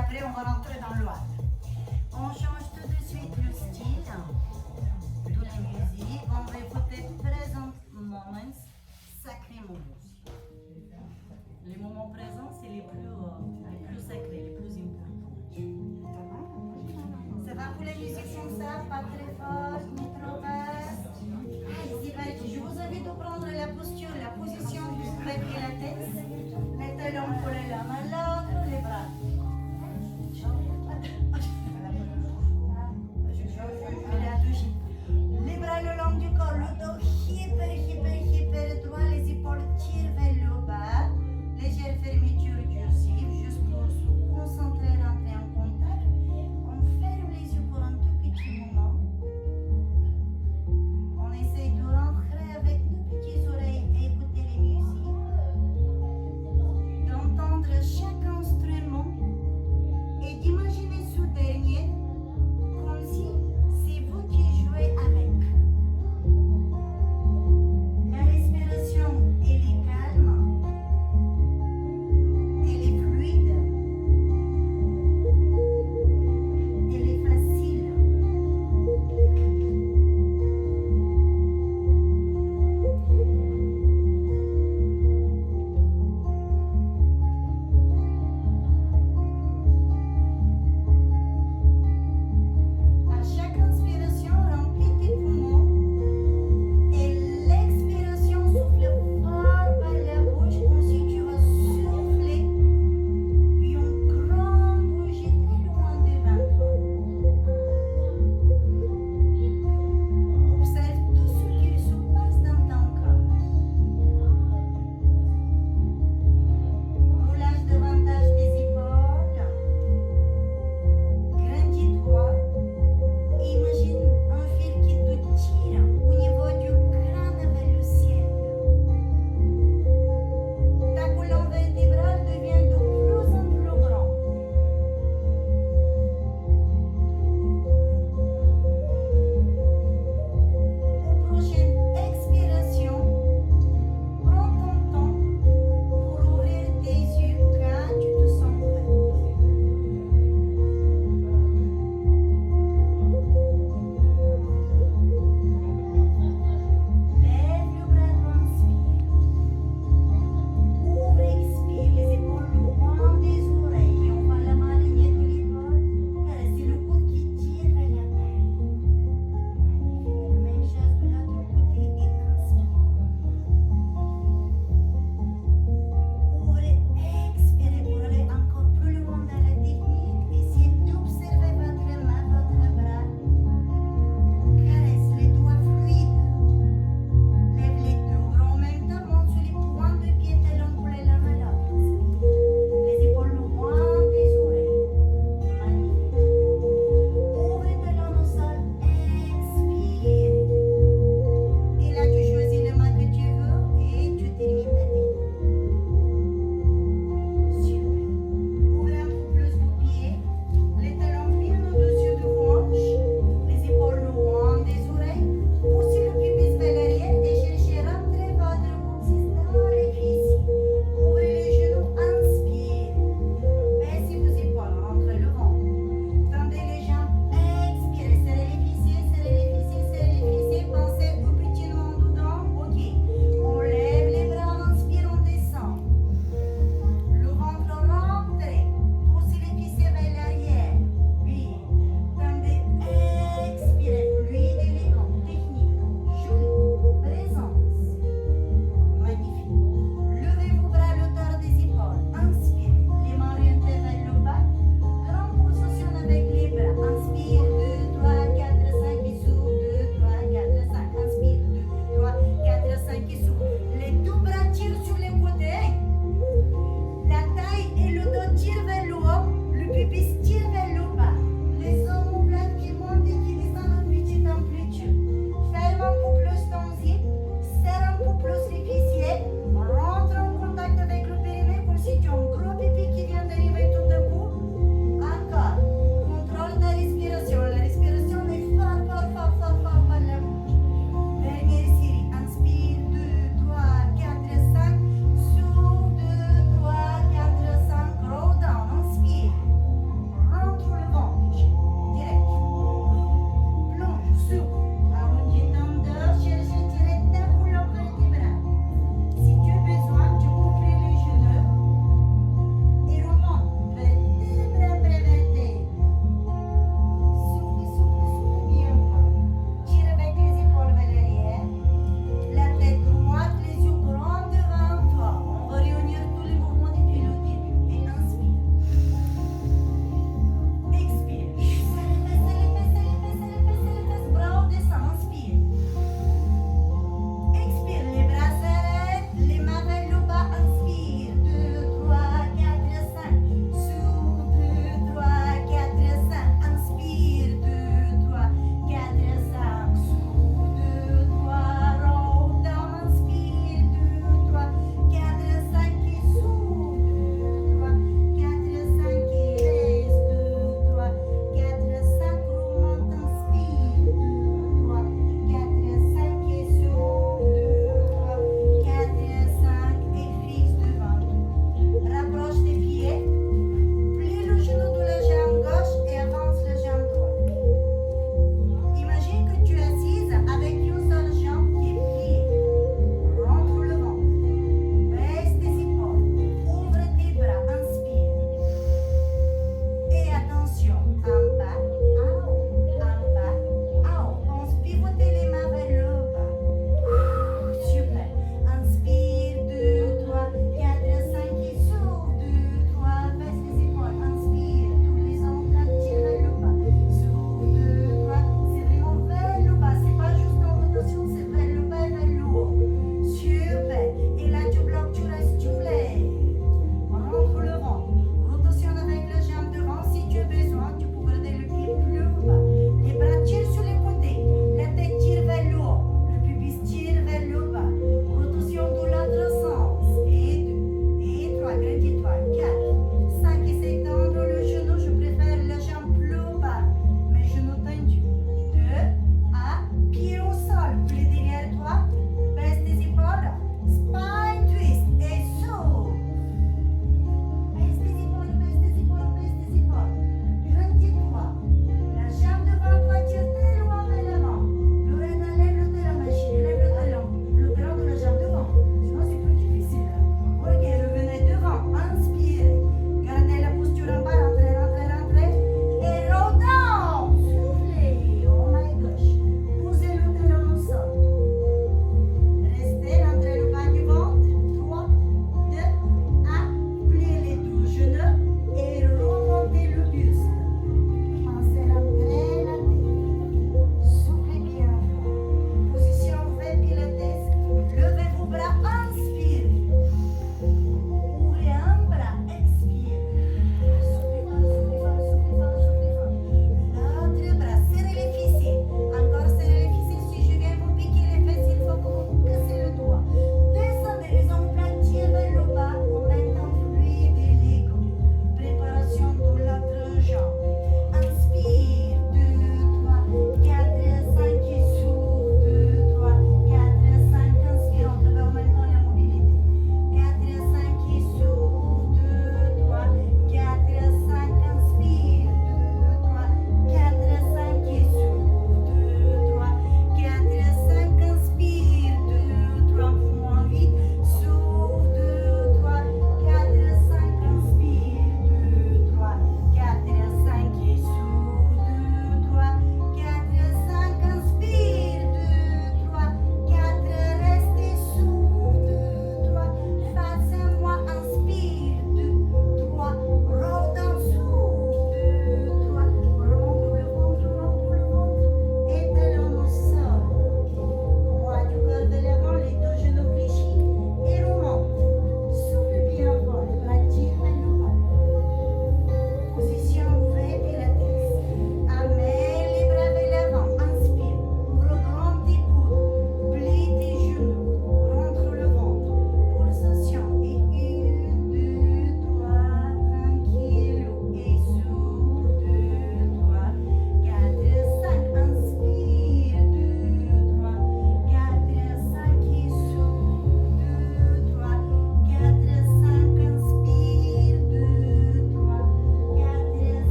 après on va rentrer dans l'ouate. On change tout de suite le style de la musique. On va écouter Present Moments, Sacré Moments. Les moments présents, c'est les plus sacrés, les plus importants. Ça va pour les musiques comme ça, pas très fort, ni trop basse. Allez-y, vas-y. Je vous invite à prendre la posture, la position où vous mettez la tête. Mettez l'homme pour les mains à l'autre, les bras. Les bras le long du corps, le dos hyper droit, les épaules tièdes.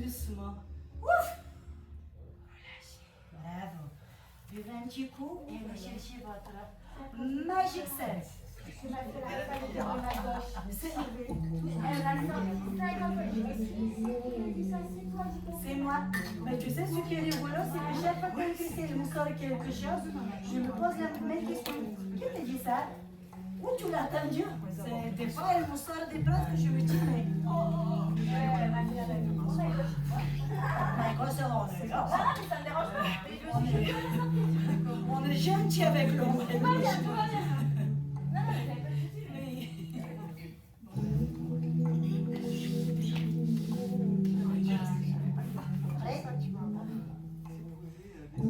doucement. Ouf! Relâchez. Bravo. Buvez un petit coup et recherchez votre Magic Self. C'est moi. Mais tu sais ce qui est rigolo, c'est que chaque fois que c'est le sort quelque chose, je me pose la même question. Qui t'a dit ça? Où tu l'as entendu? Des fois, elle me sort des phrases que je me dis, mais... Mais quoi, ça va, on est là. On est gentil avec l'homme.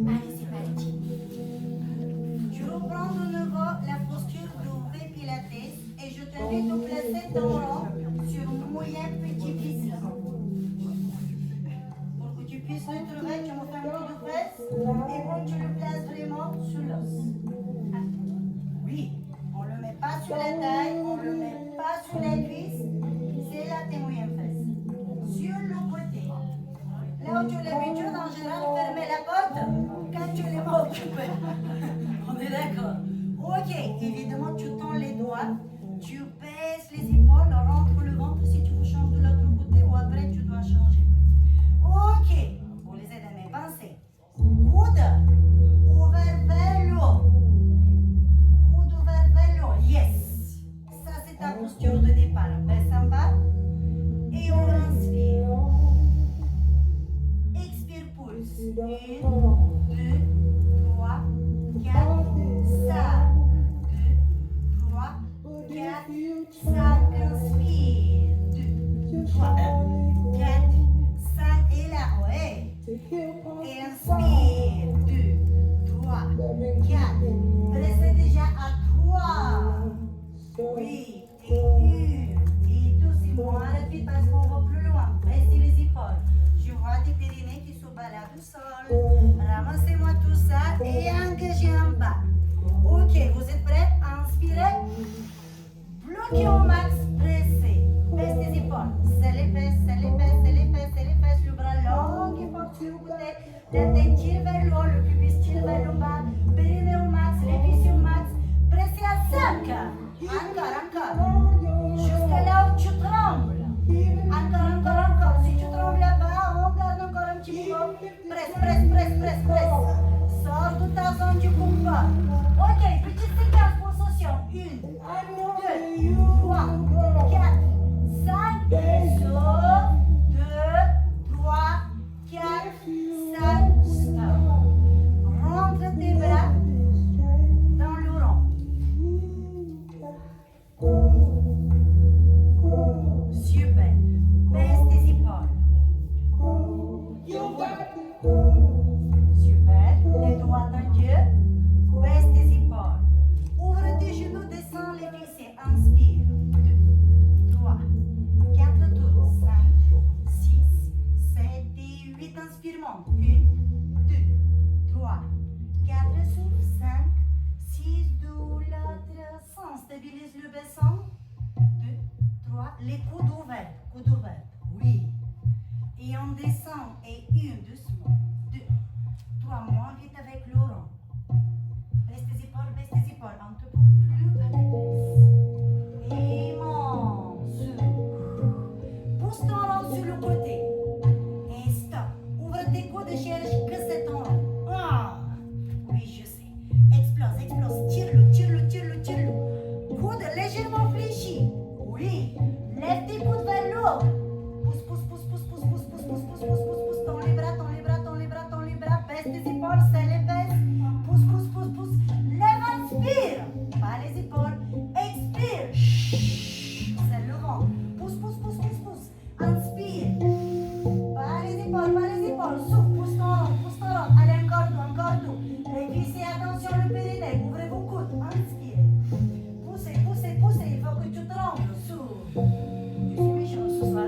Allez, c'est parti. Je reprends de nouveau la posture de V Pilates et je t'invite à placer ton rond sur un moyen petit piscine. Pour que tu puisses le trouver, tu me fais un coup de presse et puis tu le places vraiment sur l'os. Oui, on ne le met pas sur la taille, on ne le met pas sur la cuisse, c'est là tes moyens fesses. Sur le côté. Là où tu as l'habitude, en général, fermer la porte quand tu les mains occupées. On est d'accord? Ok, évidemment, tu tends les doigts, tu baisses les épaules, rentre le ventre si tu veux changer de l'autre côté ou après tu dois changer. Ok, pour les aider à mes pensées. Coude ouvert vers le haut. Coude ouvert vers le haut. Yes. Ça, c'est ta posture de départ. Baisse en bas et on inspire. Expire, pousse. 1, 2, 3, 4, 5. 2, 3, 4, 5. Inspire. 2, 3, 4, 5. Et là, ouais. Et inspire. 2, 3, 4. Restez déjà à 3. Oui. Et 1. Et tout, c'est moins rapide parce qu'on va plus loin. Restez les épaules. Je vois des périnées qui se baladent au sol. Ramassez-moi tout ça et engagez en bas. Ok, vous êtes prêts? Inspirez. Bloquez au max, pressez. Baisse les épaules. C'est les fesses, c'est les fesses, c'est les fesses, c'est les fesses. Le bras long et fort sur le côté. La tête tire vers le haut, le pubis tire vers le bas. Périnée au max, les cuisses au max. Pressez à 5. Encore. Jusqu'à là où tu trembles. Encore. Si tu trembles là-bas, on garde encore un petit peu. Presse. Sors de ta zone du confort. Ok, petite séquence pour session. 1, 2, 3, 4, 5. Sauf. 2, 3, 4, 5. Stop. Rentre tes bras dans le rond. Super. Baisse tes épaules. Super. Les doigts tendus. Baisse tes épaules. Ouvre tes genoux, descends les fessiers. Inspire. 2, 3, 4 tours. 5, 6, 7 et 8. Inspire, monte. 1, 2, 3, 4. Souffle. 5, 6, l'autre sens. Stabilise le bassin. 2, 3. Les coudes ouverts. Oui. Et on descend. Et 1, doucement. 2, 3. Moins vite avec le rond. Baisse tes épaules. Un peu plus bas. Et monte. Pousse ton rond sur le côté. Et stop. Ouvre tes coudes et cherche que c'est ton rond. Oui, je sais. Explose. Tire-le. Coude légèrement fléchi. Oui. Lève tes coudes vers le haut. Pousse. Tends les bras. Baisse tes épaules, serre les fesses. Pousse. Lève, inspire. Pas les épaules. Expire. Serre le ventre. Pousse. Inspire. Pas les épaules. Souffle, pousse ton rond. Allez, encore tout. Les cuisses, attention le périnée. Ouvrez vos coudes. Inspire. Poussez. Il faut que tu trembles. Souffle. Je suis méchant ce soir.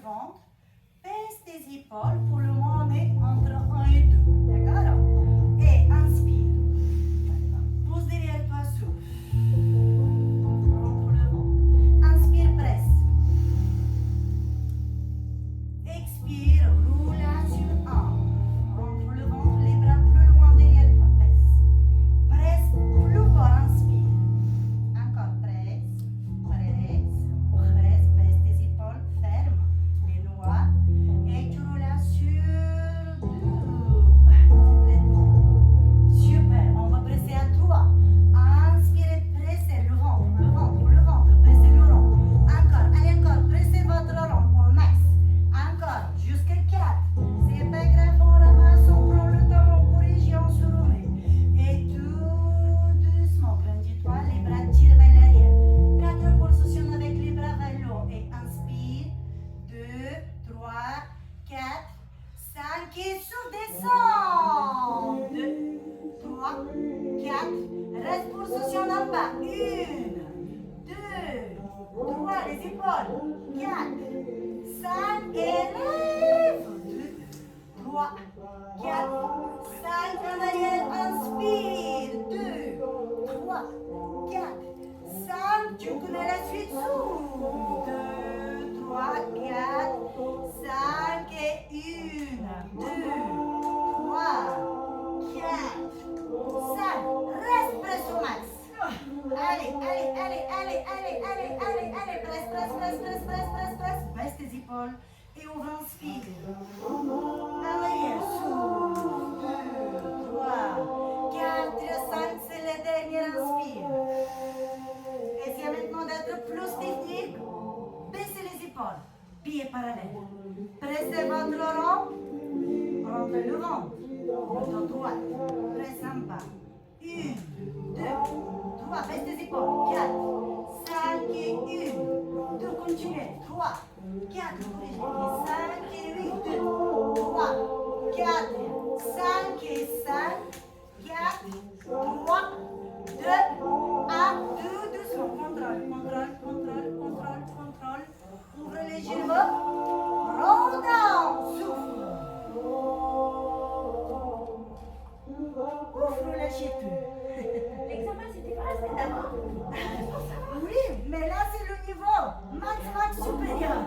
ventre, baisse tes épaules. Pour le moment, on est entre 1 et 2. D'accord? Et inspire. Pousse derrière toi, souffle. Rentre le ventre. Inspire, presse. Expire, roule sur 1. Rentre le ventre, les bras plus loin derrière toi. Baisse. Presse plus fort, inspire. Encore, presse, presse, baisse tes épaules, ferme les doigts et tu roules sur 2. Complètement. Super, on va presser à 3. Inspirez, pressez le ventre, pressez le rond. Encore, allez encore, pressez votre rond au max. Encore, jusqu'à 4. C'est pas grave, on ramasse, on prend le temps, on corrige et on se remet. Et tout doucement, grandis-toi, les bras tirent vers l'arrière. 4 positions avec les bras vers le haut. Et inspire, 2, 3, 4, 5 et souffle, descend. 2, 3, 4. Reste position en bas. 1, 2, 3, les épaules. 4, 5 et lève. 2, 3, 4, 5 en arrière. Inspire. 2, 3, 4, 5. Tu connais la suite. Souffle. 2, 3, 4, 5 et 1, 2, 3, 4, 5. Reste presse au max. Allez, presse. Baisse tes épaules et ouvre, inspire. En arrière, souffle. 2, 3, 4, 5, c'est le dernier, inspire. Essayez maintenant d'être plus technique. Baissez les épaules, pieds parallèles. Pressez votre rond, rentrez le ventre. Monte droite, presse en bas. 1, 2, 3, baisse tes épaules. 4, 5 et 1. 2, continuez. 3, 4, corrigez. 5 et 8. 2, 3, 4, 5 et 5. 4, 3, 2, 1. Tout doucement. Contrôle. Ouvre les genoux. Roll down. Souffle. Ouf, relâchez tout. L'examen, c'était pas la semaine d'avant. Oui, mais là c'est le niveau max supérieur.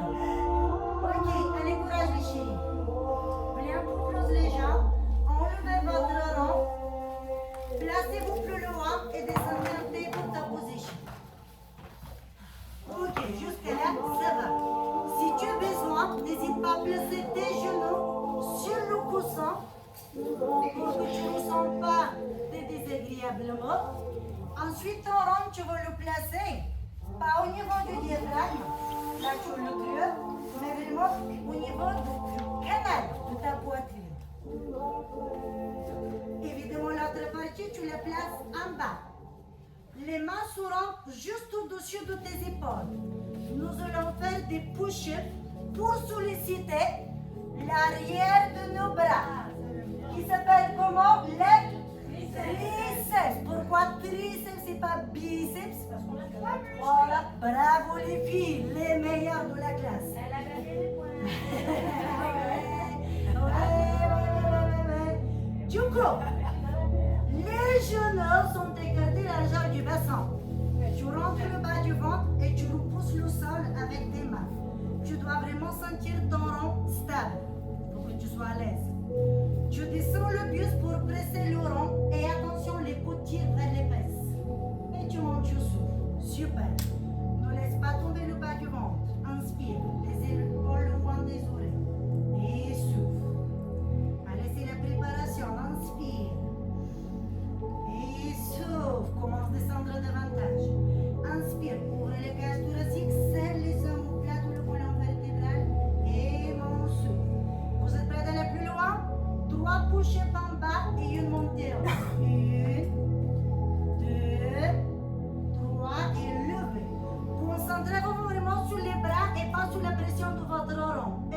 Ok, allez, courage les chéris. Bien pour close les jambes, enlevez votre rond, placez-vous plus loin et descendez un peu pour ta position. Ok, jusqu'à là, ça va. Si tu as besoin, n'hésite pas à placer tes genoux sur le coussin pour que tu ne ressens pas désagréablement. Ensuite, ton rond, tu vas le placer, pas au niveau du diaphragme, là tu le creux, mais vraiment au niveau du canal de ta poitrine. Évidemment, l'autre partie, tu la places en bas. Les mains seront juste au-dessus de tes épaules. Nous allons faire des push-ups pour solliciter l'arrière de nos bras, qui s'appelle comment? Les triceps. Pourquoi triceps, c'est pas biceps? Voilà, bravo les filles, les meilleures de la classe. Elle a gagné les points. Ouais. Du coup, les genoux sont écartés largeur du bassin. Tu rentres le bas du ventre et tu repousses le sol avec tes mains. Tu dois vraiment sentir ton rond stable pour que tu sois à l'aise. Tu descends le buste pour presser le rond et attention, les coudes tirent vers les fesses. Et tu montes sur souffle. Super. Ne laisse pas tomber le bas du ventre. Inspire, les épaules loin des oreilles. Et souffle. Allez, c'est la préparation. Inspire. Et souffle. Commence à descendre davantage. Inspire, ouvre les cages thoraciques, serre les omoplates ou le colonne vertébrale et mon souffle. Vous êtes prêts d'aller plus loin? 3 push-ups en bas et une montée en haut. 1, 2, 3 et levez. Concentrez-vous vraiment sur les bras et pas sur la pression de votre rond. Et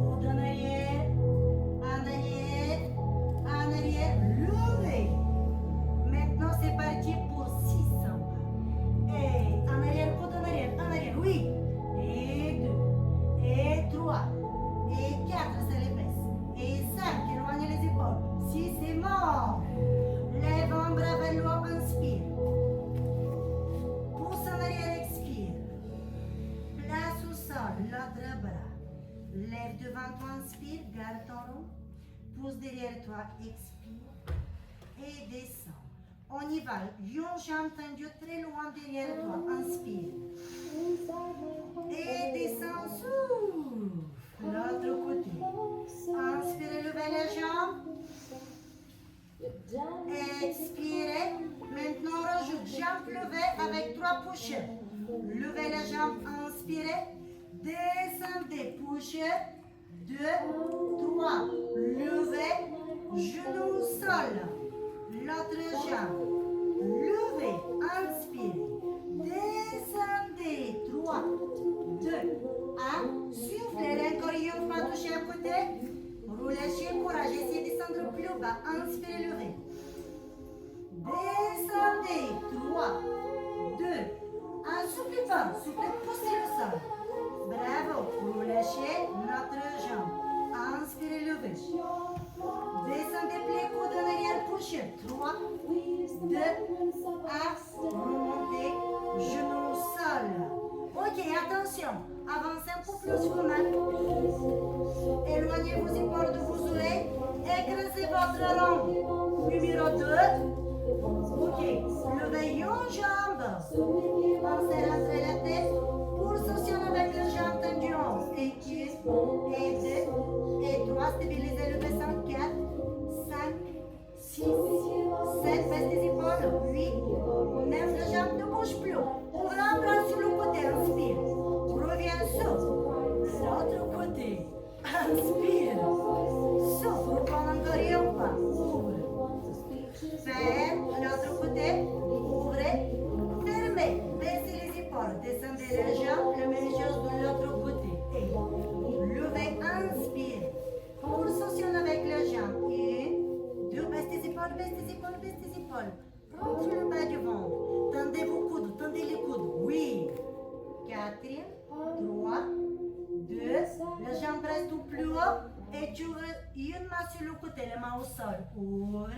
coude en arrière, levez. Maintenant c'est parti pour 6 en bas. Et en arrière, oui. Et 2, devant toi, inspire, garde ton rond. Pousse derrière toi, expire. Et descends. On y va. Une jambe tendue très loin derrière toi. Inspire. Et descends. Souffle. L'autre côté. Inspirez, levez les jambes. Expirez. Maintenant, rajoute jambe levée avec 3 push-ups. Levez les jambes. Inspirez. Descendez. Push-up. 2, 3. Levez. Genou au sol. L'autre jambe. Levez. Inspirez. Descendez. 3, 2, 1. Soufflez. Encore une fois, touchez à côté. Relâchez le courage. Essayez de descendre plus bas. Inspirez, levez. Descendez. 3, 2, 1. Soufflez pas. Soufflez, poussez le sol. Bravo. Relâchez notre jambe. Inspirez, levez. Descendez, pliez coude en arrière, push-up. 3, 2, 1. Remontez. Genou au sol. Ok, attention. Avancez un peu plus vos mains. Éloignez vos épaules de vos oreilles. Écrasez votre rond. Numéro 2. Ok. Levez une jambe. Pensez à rentrer la tête. Pulsation avec les jambes tendues. Et 1, et 2, et 3. Stabilisez le bassin. 4, 5, 6, 7. Baisse des épaules. 8, 9. Les jambes ne bougent plus. Ouvre un bras sur le côté. Inspire. Reviens souffle. L'autre côté. Inspire. Souffle. Prends encore une fois. Ouvre. Ferme. L'autre côté. Ouvrez. Fermez. Baissez les épaules. Descendez les jambes. La même chose de l'autre côté. Et levez. Inspire. Pulsation avec les jambes. 1, 2. Baisse tes épaules. Baisse tes épaules. Baisse tes épaules. Prends sur le bas du ventre. Tendez vos coudes. Tendez les coudes. Oui. 4, 3, 2, la jambe reste tout plus haut et tu ouvres une main sur le côté, la main au sol. Ouvre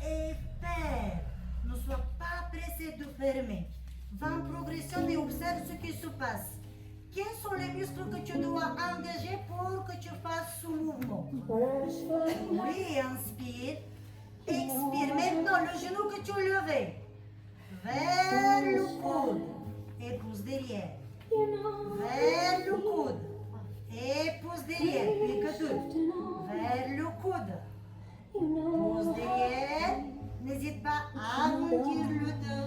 et ferme. Ne sois pas pressé de fermer. Va en progression et observe ce qui se passe. Quels sont les muscles que tu dois engager pour que tu fasses ce mouvement? Oui, inspire. Expire. Maintenant, le genou que tu levais vers le coude. Et pousse derrière. Vers le coude. Et pousse derrière. Puis que tout. Vers le coude. Pousse derrière. N'hésite pas à arrondir le dos.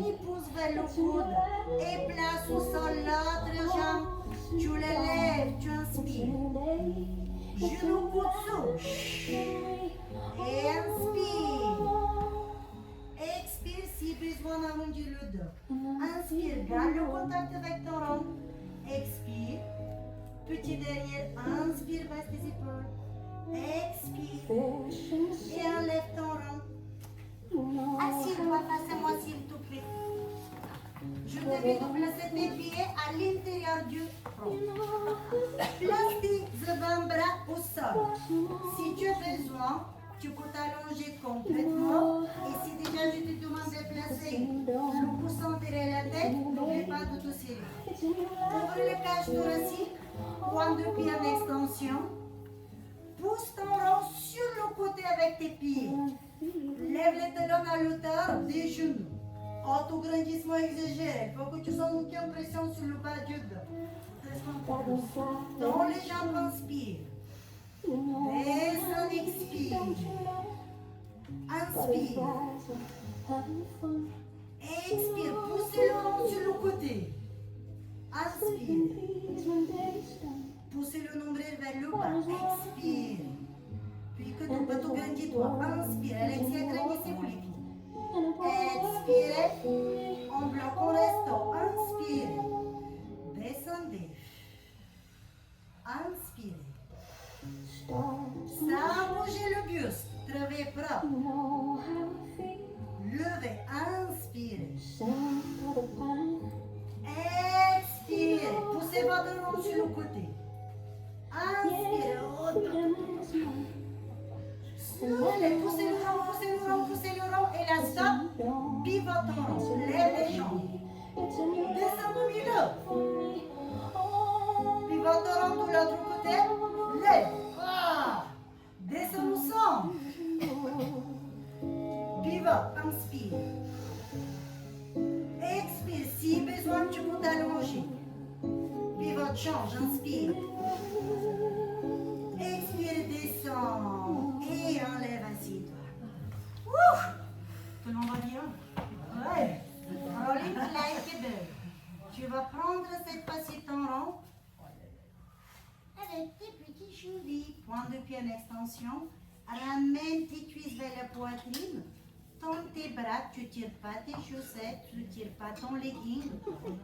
Et pousse vers le coude. Et place au sol l'autre jambe. Tu la lèves. Tu inspires. Genou coude sous. Et inspire. Expire si besoin d'arrondir le dos. Inspire, garde le contact avec ton rond. Expire. Petit derrière, inspire, baisse tes épaules. Expire. Et enlève ton rond. Assieds-toi face à moi s'il te plaît. Je t'invite de placer tes pieds à l'intérieur du front. Place tes avant-bras au sol. Si tu as besoin, tu peux t'allonger complètement. Et si déjà je te demande de placer le coussin derrière la tête, n'oublie pas de te serrer. Ouvre le cage thoracique, point de pied en extension. Pousse ton rond sur le côté avec tes pieds. Lève les talons à l'auteur des genoux. Autograndissement exagéré. Il faut que tu sens une pression sur le bas du dos. Dans les jambes, inspire. Descends, expire. Inspire. Expire. Poussez le rond sur le côté. Inspire. Poussez le nombril vers le bas. Expire. Puis que ton bateau grandit-toi. Inspire. Alexia, grandissez-vous. Expirez. En bloc, en restant. Inspirez. Descendez. Inspirez. Sans bouger le buste. Travaillez propre. Levez. Inspirez. Expirez. Poussez votre rond sur le côté. Inspirez. Soufflez. Poussez le rond, poussez le rond, poussez le rond. Et là, stop. Pivote ton rond. Lève les jambes. Descends au milieu. Pivote l'autre rond de l'autre côté. Lève. Ah. Descends au centre. Pivot, inspire. Expire. Si besoin, tu peux t'allonger. Pivot, change, inspire. Expire, descends. Et enlève, assieds-toi. Ouf. Tout le monde va bien? Ouais. Rolling like a bird. Tu vas prendre cette fois-ci ton rond avec tes petits chevilles. Point de pied en extension. Ramène tes cuisses vers la poitrine. Tends tes bras. Tu ne tires pas tes chaussettes. Tu ne tires pas ton legging.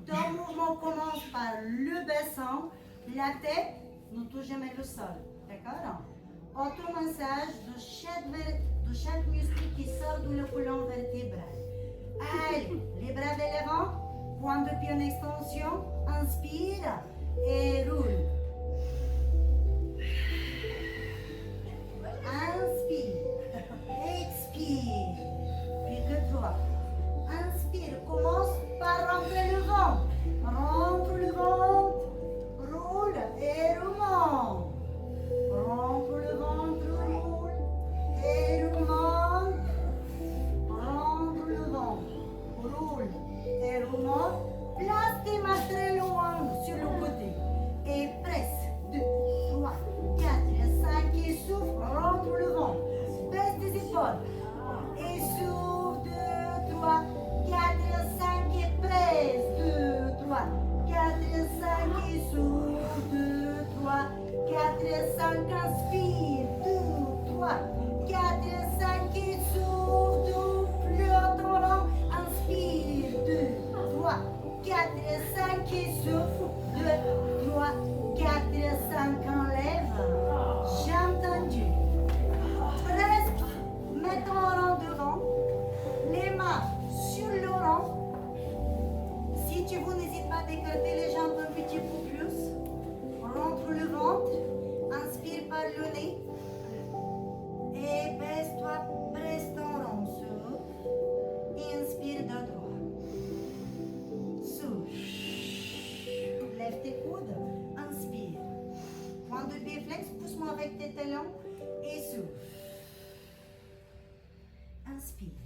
Ton mouvement commence par le bassin. La tête ne touche jamais le sol. D'accord? Automassage de chaque muscle qui sort de la colonne vertébrale. Allez, les bras vers l'avant, point de pied en extension, inspire et roule. Inspire, expire, puis que toi. Inspire, commence par rentrer le ventre. Rentre le ventre, roule et remonte. Rentre le ventre, roule et remonte. Rentre le ventre, roule et remonte. Place tes mains très loin sur le côté. Et presse. 2, 3, 4, 5 et souffle. Rentre le ventre. Baisse tes épaules. Et souffle. 2, 3, 4, 5 et presse. 2, 3, 4, 5 et souffle. 2, 3, 4, 5, inspire. 2, 3, 4, 5 et souffle. Double ton rond. Inspire. 2, 3, 4, 5 et souffle. 2, 3, 4, 5, enlève. J'ai entendu. Presque. Mets ton rond devant. Les mains sur le rond. Si tu veux, n'hésite pas à écarter les jambes un petit peu plus. Rentre le ventre. Inspire par le nez. Et baisse-toi, presse ton rond. Souffle. Et inspire de droit. Souffle. Lève tes coudes. Inspire. Point de pied flex. Pousse-moi avec tes talons. Et souffle. Inspire.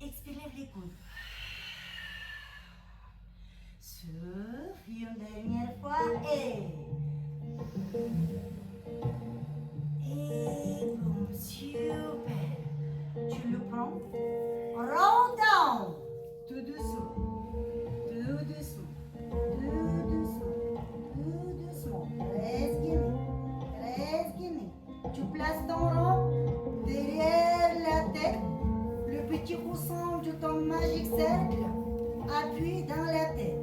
Expire, lève les coudes. Souffle. Une dernière fois. Et boum, super. Tu le prends. Roll down. Tout doucement. Tout doucement. Tout doucement. Tout doucement. Reste guiné. Tu places ton rond derrière la tête. Le petit coussin de ton magique cercle appuie dans la tête.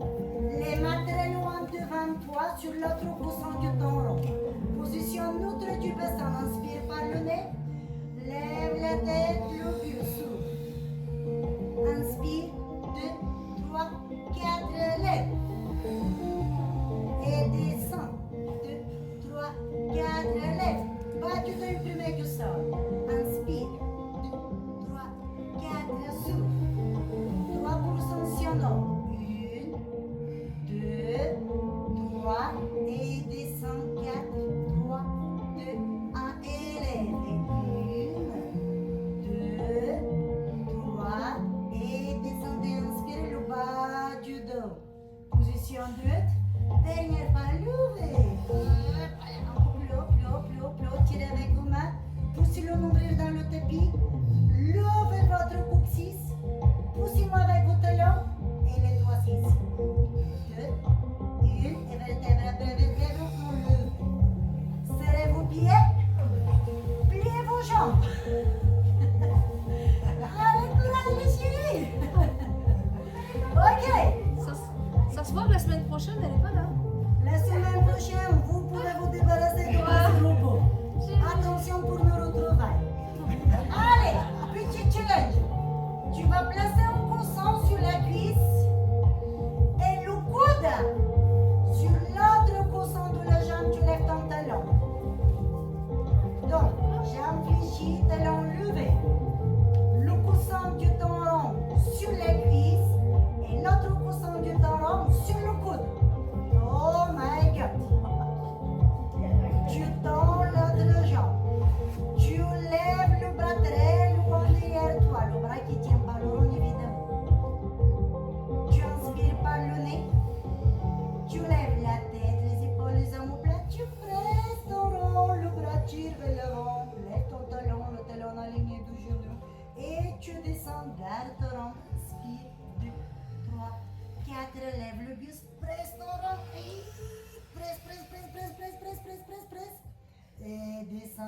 Les mains très loin devant toi sur l'autre coussin de ton rond. Position neutre du bassin. Inspire par le nez. Lève la tête, le pied souffle. Inspire. 2, 3, 4, lève. Et descends. 2, 3, 4, lève. Pas du tout imprimé que ça. Inspire. 2, 3, 4, souffle. 3% sionant. 1, 2, 3. Et descends. 4, 3, 2, 1. Élève. 1, 2, 3. Et descendez. Inspirez le bas du dos. Position 2. Dernière fois, levez. Plus haut, tirez avec vos mains. Poussez le nombril dans le tapis. Levez votre coccyx. Poussez-moi avec vos talons. Et les doigts ici. 2, 1. Et vertèbre après vertèbre, on lève. Serrez vos pieds. Pliez vos jambes. Avec courage, les chéris. Ok. Ça se voit que la semaine prochaine, elle n'est pas là. La semaine prochaine, vous pourrez vous débarrasser de votre robot. Attention pour nos retrouvailles. Allez, petit challenge. Tu vas placer un coussin sur la cuisse et le coude sur l'autre coussin de la jambe. Tu lèves ton talon. Donc, jambe fléchie, talon levé. Le coussin du rond sur la cuisse et l'autre coussin du rond sur le coude.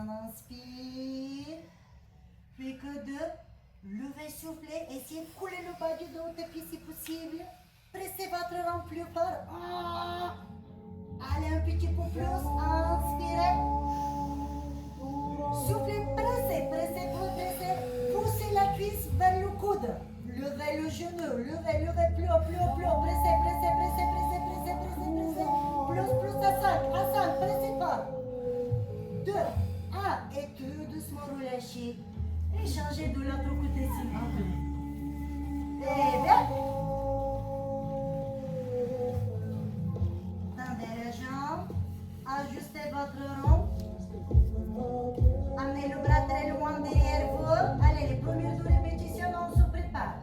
descendre, inspire. Plus que 2. Levez, soufflez, essayez de couler le bas du dos au tapis si possible. Pressez votre ventre plus fort. Ah. Allez un petit peu plus, inspirez. Soufflez, pressez, pressez, pressez. Poussez la cuisse vers le coude. Levez le genou, levez plus haut, plus haut, plus haut. Pressez, pressez, pressez, pressez, pressez, pressez, pressez. Plus à 5, pressez fort. 2, 1, et tout doucement relâchez. Et changez de l'autre côté s'il vous plaît. Et bien. Tendez les jambes. Ajustez votre rond. Amenez le bras très loin derrière vous. Allez, les premières 2 répétitions, on se prépare.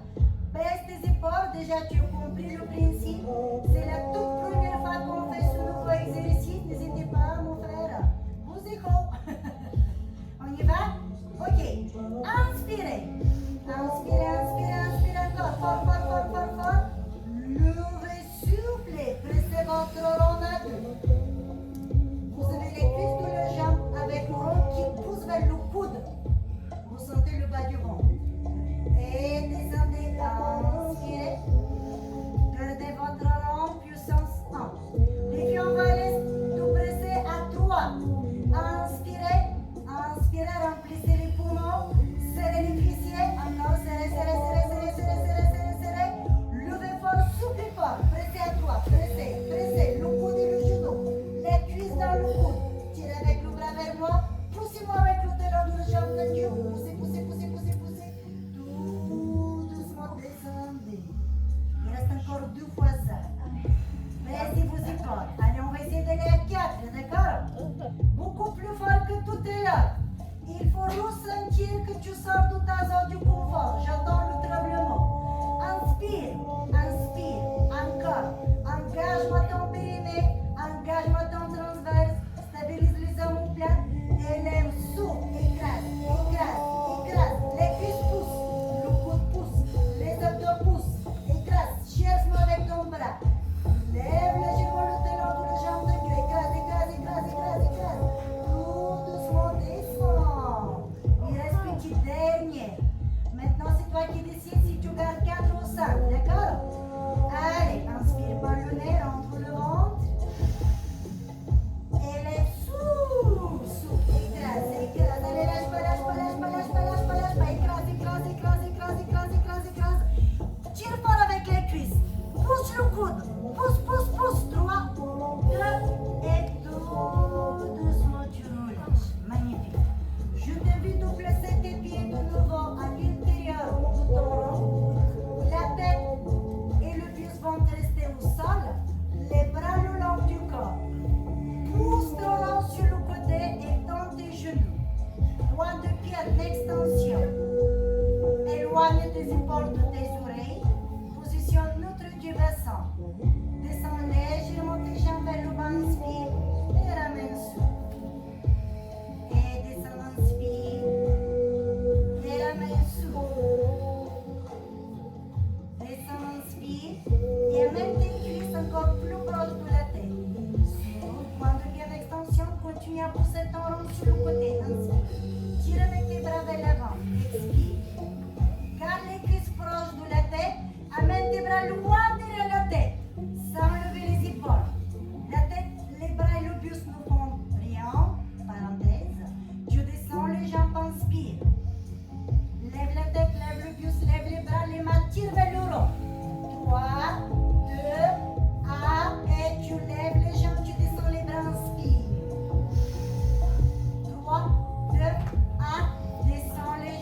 Baisse tes épaules. Déjà, tu as compris le principe. C'est la toute première fois qu'on fait ce nouveau exercice. N'hésitez pas, mon frère. Vos échos. On y va? Ok. Inspirez. Inspirez, inspirez, inspirez encore. Fort, fort, fort, fort, fort. Levez, soufflez. Pressez votre rond à 2. Vous avez les cuisses de la jambe avec le rond qui pousse vers le coude. Vous sentez le bas du ventre. Et descendez, inspirez. Gardez votre rond, puissance 1. Les filles, on va aller tout presser à 3. Inspirez, inspirez, remplissez les poumons. Serrez les fessiers. Encore, serrez, serrez, serrez, serrez, serrez, serrez, serrez, serrez. Levez fort, soufflez fort. Pressez à 3. Pressez, pressez. Le coude et le genou. Les cuisses dans le coude. Tirez avec le bras vers moi. Poussez-moi avec le talon de la jambe de Dieu. Poussez, poussez, poussez, poussez, poussez. Tout doucement descendez. Il reste encore 2 fois ça. Baissez vos épaules. Allez, on va essayer d'aller à 4, d'accord? Beaucoup plus fort que tout à l'heure. Il faut ressentir que tu sors de ta zone du confort. J'entends le tremblement. Inspire, inspire, encore. Engage-moi ton périnée, engage-moi ton transverse. Stabilise les omoplates. Élève, souffle, écrase, écrase, écrase. Les cuisses poussent, le coude pousse, les abdos poussent. Écrase, cherche-moi avec ton bras. Lève légèrement le talon de la jambe de Dieu. Écrase, écrase, écrase, écrase, écrase. Tout doucement descend. Il reste petit dernier. Maintenant, c'est toi qui décides si tu gardes 4 ou 5, d'accord? Allez, inspire par le nez, rentre le ventre. Élève, souffle, écrase, écrase. Allez, lâche pas, lâche pas, lâche pas, lâche pas, lâche pas, lâche pas. Écrase, écrase, écrase, écrase, écrase, écrase, écrase. Tire fort avec les cuisses. Pousse le coude. Pousse, pousse, pousse. 3, 2, et tout doucement tu relâches. Magnifique. Je t'invite à placer tes pieds de nouveau à l'intérieur de ton rond. La tête et le buste vont rester au sol. Les bras le long du corps. Pousse ton rond sur le côté et tends tes genoux. Doigt de pied en extension. Éloigne tes épaules de tes oreilles. Position neutre du bassin. Descends légèrement tes jambes vers le bas, inspire et ramène souffle. Et descends, inspire et ramène souffle. Descends, inspire et amène tes cuisses encore plus proches de la tête. Souffle, point de pied en extension, continue à pousser ton rond sur le côté, inspire. Tire avec tes bras vers l'avant, expire. Garde les cuisses proches de la tête, amène tes bras loin derrière la tête, sans lever les épaules. La tête, les bras et le buste ne font rien, parenthèse. Tu descends les jambes, inspire. Lève la tête, lève le buste, lève les bras, les mains, tire vers le rond. 3, 2, 1, et tu lèves les jambes, tu descends les bras, inspire. 3, 2, 1, descends les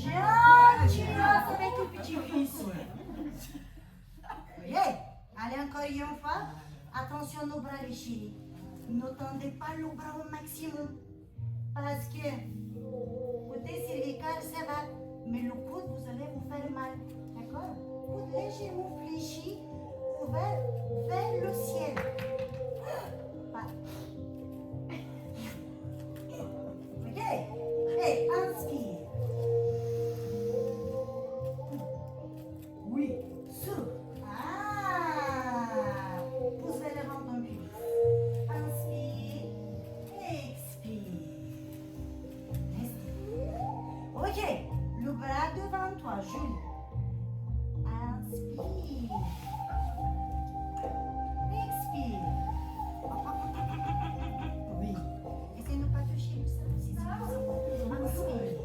Gentillesse avec le petit cuisse. Ok, allez encore une fois. Attention nos bras les chéris. Ne tendez pas le bras au maximum. Parce que côté cervical ça va. Mais le coude, vous allez vous faire mal. D'accord? Coude légèrement fléchi, ouvert vers le ciel. Pas. Ok? Et inspire. Oui. Souffle. Ah! Pousse vers le ventre un peu. Inspire. Expire. Restez. Ok. Le bras devant toi, Julie. Inspire. Expire. Oui. Essayez de ne pas toucher le sol. Si c'est possible. Inspire.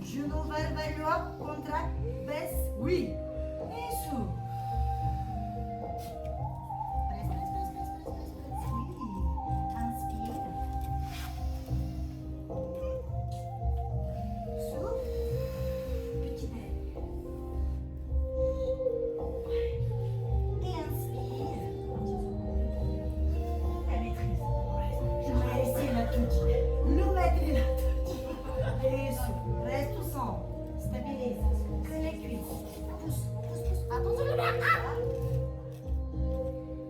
Genou vers le haut, contracte, baisse. Oui. Et souffle. Presse, presse, presse, presse, presse, presse, presse. Oui. Inspire. Souffle. Petit air. Et inspire. La maîtrise. Je vais essayer la toute. Le maître la toute. Et souffle. Reste tout ensemble. Stabilise. Que les cuisses. Pousse, pousse, pousse. Attention le bras. Ah!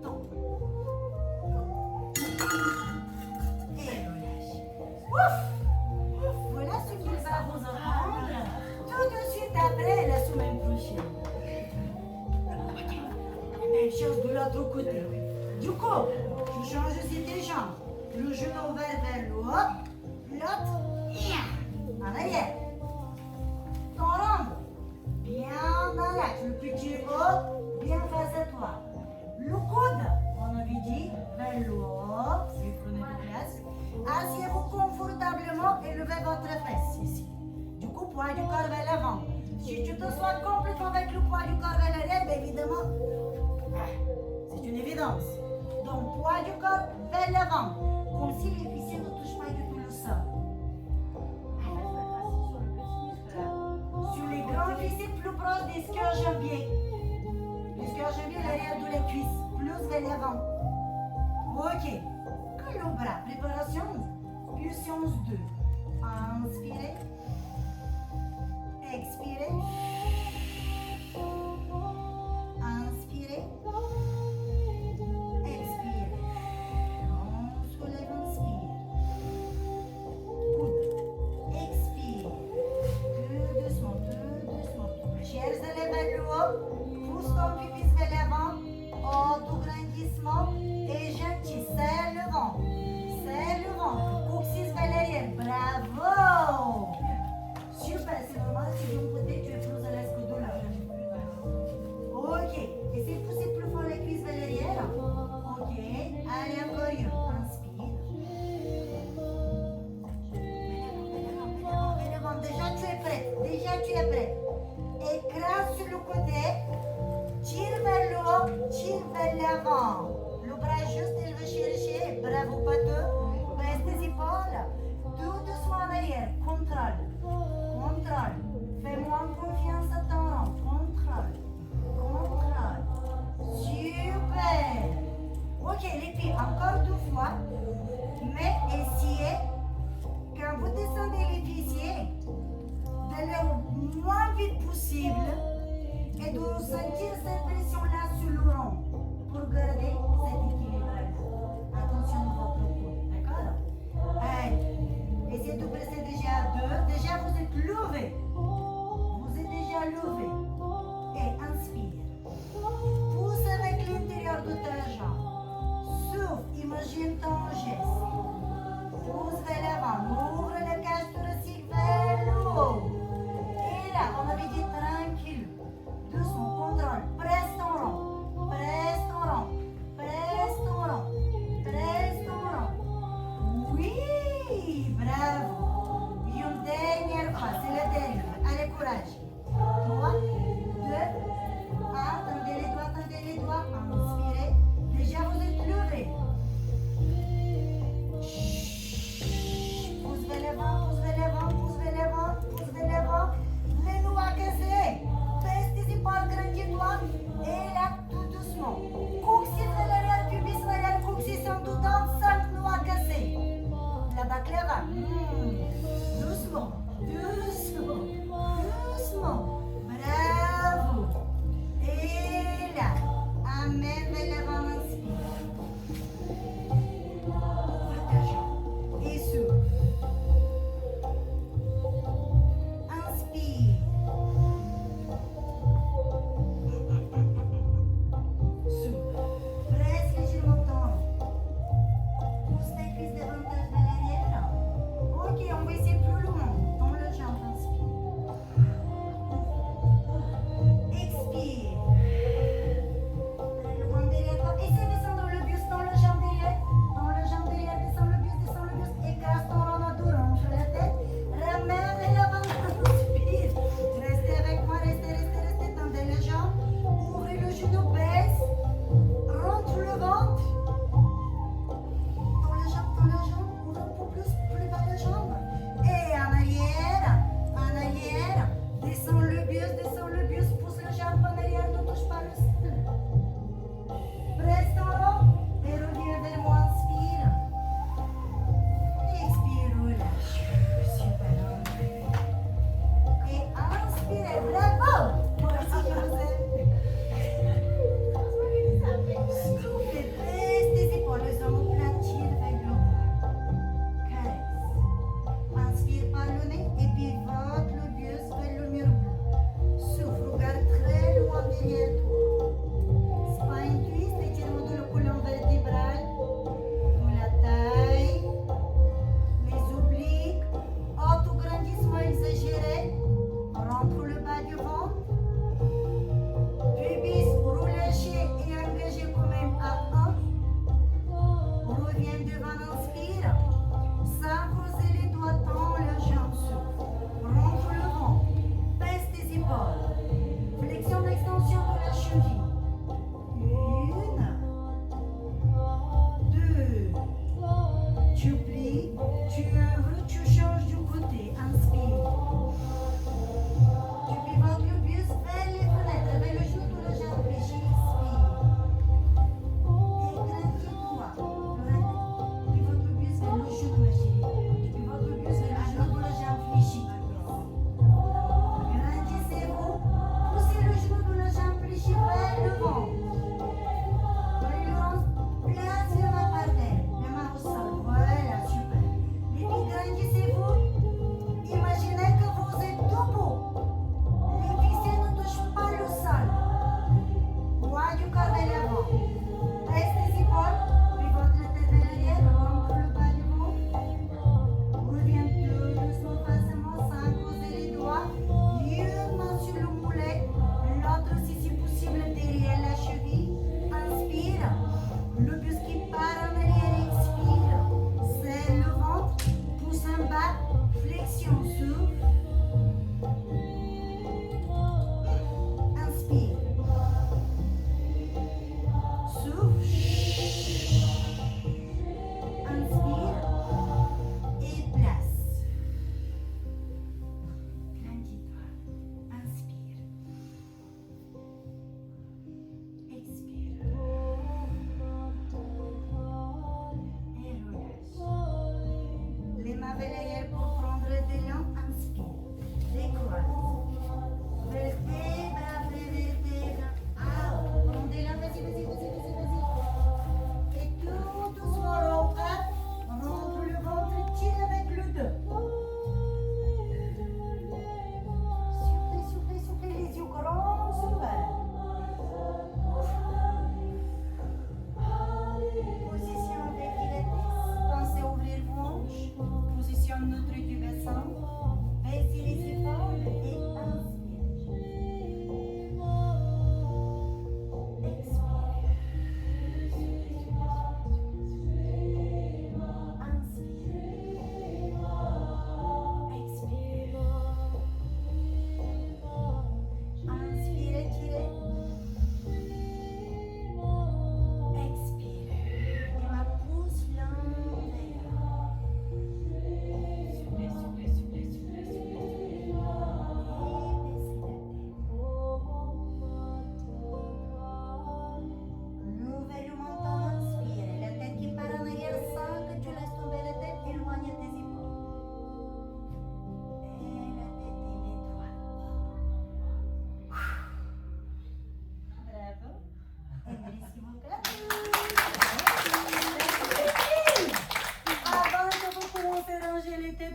Tombe. Et relâche. Ouf! Voilà ce qu'il va vous apprendre tout de suite après la semaine prochaine. Même chose de l'autre côté. Du coup, je change aussi tes jambes. Le genou vers le haut, l'autre en arrière. Ton rond, bien dans l'axe. Le petit haut, bien face à toi. Le coude, on avait dit, vers le haut, si vous prenez de place. Asseyez-vous confortablement et levez votre fesse ici. Du coup, poids du corps vers l'avant. Si tu te sois complètement avec le poids du corps vers l'arrière, bien évidemment, c'est une évidence. Donc, poids du corps vers l'avant, comme si les fessiers ne touchent pas du tout le sol. Sur les grands fessiers plus proches des ischio-jambiers. Les ischio-jambiers, l'arrière de les cuisses, plus vers l'avant. Ok. Que le bras. Préparation. Pulsion 2. Inspirez. Expirez. Inspirez. Expirez. On soulève, inspire. Coude. Expire. Tout doucement. Chairs élèves vers le haut. Pousse ton pubis vers l'avant. Autograndissement. Et gentil. Serre le ventre. Serre le ventre. Coccyx vers l'arrière. Bravo. Super. C'est normal si de mon côté tu es plus à l'aise que de l'autre. Ok. Essayez de pousser plus fort les cuisses vers l'arrière. Ok. Allez, encore une. Inspire. Vers l'avant. Déjà tu es prête. Écrase sur le côté. Tire vers le haut. Tire vers l'avant. Le bras juste, il veut chercher. Bravo, pateux. Baisse tes épaules. Tout doucement en arrière. Contrôle. Fais-moi confiance à ton rang. Contrôle. Super. Ok, les pieds, encore 2 fois. Mais essayez, quand vous descendez les fessiers, d'aller au moins vite possible et de sentir cette pression-là sur le rond pour garder cet équilibre. Attention à votre coude, d'accord? Allez, essayez de presser déjà à 2. Déjà, vous êtes levé. Et inspire. Pousse avec l'intérieur de ta jambe. Souffle, imagine ton geste. Pousse vers l'avant, ouvre la cage thoracique vers le haut. Et là, on avait dit tranquille. Doucement, contrôle. Presse ton rond. Oui, bravo. Une dernière fois. doucement. Bravo. Et là. Amène vers l'avant, inspire. Partageons. Et souffle. Inspire. Souffle. Presse légèrement ton hanche. Pousse tes cuisses davantage vers l'arrière. Ok, on va essayer plus loin. Dans le jambe, inspire.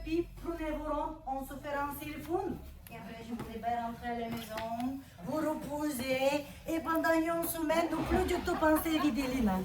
puis prenez vos robes, on se fait rincer le fond. Et après, je vous libère rentrer à la maison, vous reposez, et pendant une semaine, nous plus du tout penser vider les mains.